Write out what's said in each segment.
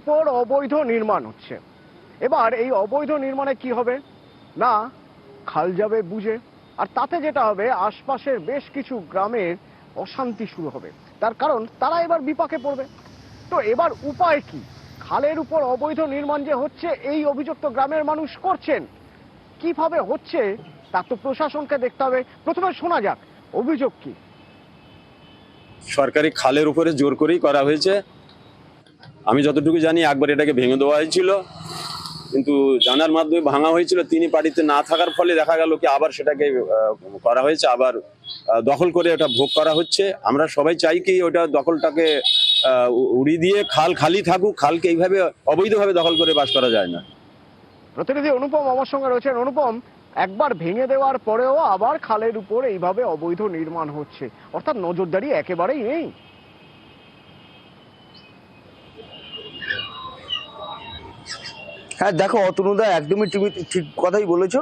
উপর অবৈধ নির্মাণ হচ্ছে। এবার এই অবৈধ নির্মাণে কি হবে না, খাল যাবে বুঝে, আর তাতে যেটা হবে আশপাশের বেশ কিছু গ্রামের অশান্তি শুরু হবে। তার কারণ তারা এবার বিপাকে পড়বে। তো এবার উপায় কি? খালের উপর অবৈধ নির্মাণ যে হচ্ছে এই অভিযোগ তো গ্রামের মানুষ করছেন, কিভাবে হচ্ছে তা তো প্রশাসনকে দেখতে হবে। প্রথমে শোনা যাক অভিযোগ কি। সরকারি খালের উপরে জোর করেই করা হয়েছে। আমি যতটুকু জানি একবার এটাকে ভেঙে দেওয়া হয়েছিল, কিন্তু জানার মাধ্যমে ভাঙা হয়েছিল। তিনি পার্টিতে না থাকার ফলে দেখা গেল কি আবার সেটাকে করা হয়েছে, আবার দখল করে ওটা ভোগ করা হচ্ছে। আমরা সবাই চাই কি ওটা দখলটাকে উড়িয়ে দিয়ে খাল খালি থাকুক। খালকে এইভাবে অবৈধভাবে দখল করে বাস করা যায় না। প্রতিনিধি অনুপম আমার সঙ্গে রয়েছেন। অনুপম, একবার ভেঙে দেওয়ার পরেও আবার খালের উপর এইভাবে অবৈধ নির্মাণ হচ্ছে, অর্থাৎ নজরদারি একেবারেই নেই। হ্যাঁ দেখো অতনুদা, একদমই তুমি ঠিক কথাই বলেছো।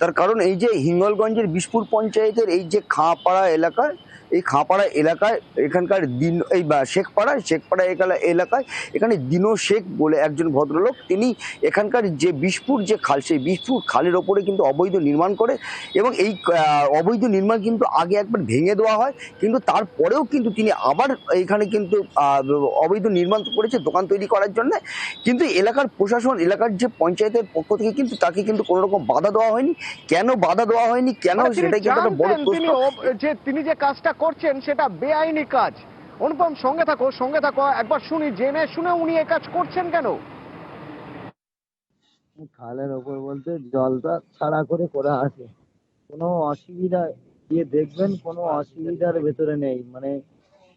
তার কারণ এই যে হিঙ্গলগঞ্জের বিশপুর পঞ্চায়েতের এই যে খাঁপাড়া এলাকায়, এই খাঁপাড়া এলাকায় এখানকার দিন এই শেখপাড়া এলাকায় এখানে দিনো শেখ বলে একজন ভদ্রলোক, তিনি এখানকার যে বিশপুর যে খাল, সেই বিশপুর খালের ওপরে কিন্তু অবৈধ নির্মাণ করে। এবং এই অবৈধ নির্মাণ কিন্তু আগে একবার ভেঙে দেওয়া হয়, কিন্তু তারপরেও কিন্তু তিনি আবার এখানে কিন্তু অবৈধ নির্মাণ করেছে দোকান তৈরি করার জন্য। কিন্তু এলাকার প্রশাসন, এলাকার যে পঞ্চায়েতের পক্ষ থেকে কিন্তু তাকে কিন্তু কোনো রকম বাধা দেওয়া হয়নি। কেন বাধা দেওয়া হয়নি, কেন, সেটাই কিন্তু একটা বড় প্রশ্ন। তিনি যে কাজটা করছেন সেটা বেআইনি কাজ। অনুপম, সঙ্গে থাকো, একবার শুনি জেনে শুনে উনি এই কাজ করছেন কেন। খালের ওপর বলতে জলটা ছাড়া করে করা আছে, কোনো অসুবিধা দিয়ে দেখবেন কোনো অসুবিধার ভেতরে নেই, মানে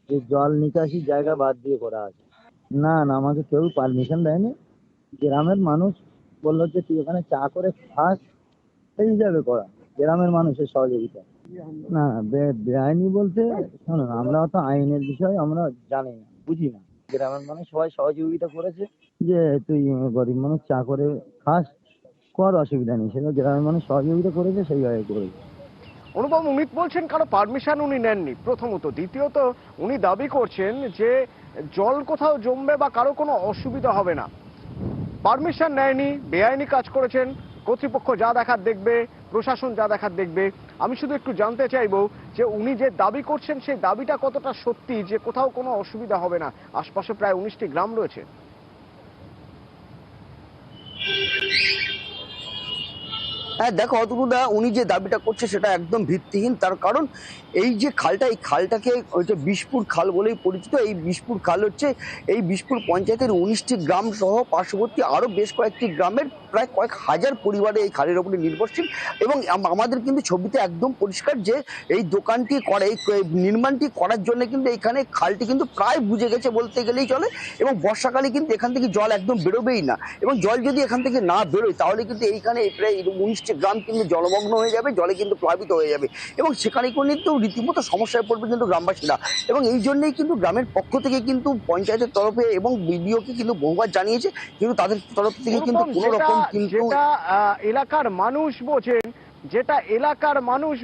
যে জল নিকাশি জায়গা বাদ দিয়ে করা আছে। না না, আমাকে কেউ পারমিশন দেয়নি। গ্রামের মানুষ বললো যে তুই ওখানে চা করে খাস, সেই হিসাবে করা, গ্রামের মানুষের সহযোগিতা। না বেআইনি বলতে শোনো, আমরা তো আইনের বিষয় আমরা জানি না, বুঝি না। গ্রামের মানুষ সবাই সহযোগিতা করেছে যে তুই গরিব মানুষ চা করে খাস, কর, অসুবিধা নেই, সেটা গ্রামের মানুষ সহযোগিতা করেছে, সেইভাবে করেছে। অনুপম, উনি বলছেন কারো পারমিশন উনি নেননি, প্রথমত। দ্বিতীয়ত উনি দাবি করছেন যে জল কোথাও জমবে বা কারো কোনো অসুবিধা হবে না। পারমিশন নেয়নি, বেআইনি কাজ করেছেন, কর্তৃপক্ষ যা দেখার দেখবে, প্রশাসন যা দেখার দেখবে। আমি শুধু একটু জানতে চাইবো যে উনি যে দাবি করছেন সেই দাবিটা কতটা সত্যি যে কোথাও কোনো অসুবিধা হবে না। আশপাশে প্রায় 19টি গ্রাম রয়েছে। হ্যাঁ দেখো অতনুদা, উনি যে দাবিটা করছে সেটা একদম ভিত্তিহীন। তার কারণ এই যে খালটা, এই খালটাকে হচ্ছে বিশপুর খাল বলেই পরিচিত। এই বিশপুর খাল হচ্ছে এই বিশপুর পঞ্চায়েতের 19টি গ্রাম সহ পার্শ্ববর্তী আরো বেশ কয়েকটি গ্রামের প্রায় কয়েক হাজার পরিবারে এই খালের ওপরে নির্ভরশীল। এবং আমাদের কিন্তু ছবিতে একদম পরিষ্কার যে এই দোকানটি করে, এই নির্মাণটি করার জন্য কিন্তু এখানে খালটি কিন্তু প্রায় বুঝে গেছে বলতে গেলেই চলে। এবং বর্ষাকালে কিন্তু এখান থেকে জল একদম বেরোবেই না, এবং জল যদি এখান থেকে না বেরোয় তাহলে কিন্তু এইখানে প্রায় 19টি গ্রাম কিন্তু জলমগ্ন হয়ে যাবে, জলে কিন্তু প্লাবিত হয়ে যাবে, এবং সেখানে কিন্তু রীতিমতো সমস্যায় পড়বে কিন্তু গ্রামবাসীরা। এবং এই জন্যই কিন্তু গ্রামের পক্ষ থেকে কিন্তু পঞ্চায়েতের তরফে এবং বিডিওকে কিন্তু বহুবার জানিয়েছে, কিন্তু তাদের তরফ থেকে কিন্তু কোনো রকম কিন্তু এলাকার মানুষ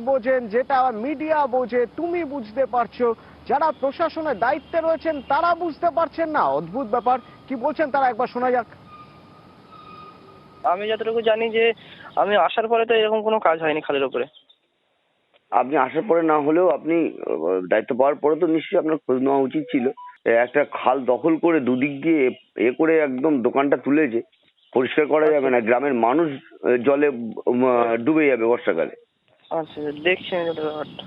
বোঝেন, যেটা মিডিয়া বোঝে, তুমি বুঝতে পারছো, যারা প্রশাসনের দায়িত্বে রয়েছেন তারা বুঝতে পারছেন না। অদ্ভুত ব্যাপার। কি বলছেন তারা, একবার শোনা যাক। আমি যতটুকু জানি যে আমি আসার পরে তো এরকম কোনো কাজ হয়নি খালের উপরে। আপনি আসার পরে না হলেও আপনি দায়িত্ব পাওয়ার পরে তো নিশ্চয়ই আপনার খোঁজ নেওয়া উচিত ছিল। একটা খাল দখল করে দুদিক দিয়ে করে একদম দোকানটা তুলেছে, পরিষ্কার করা যাবে না, গ্রামের মানুষ জলে ডুবে যাবে বর্ষাকালে। আচ্ছা, দেখছি আমি ব্যাপারটা।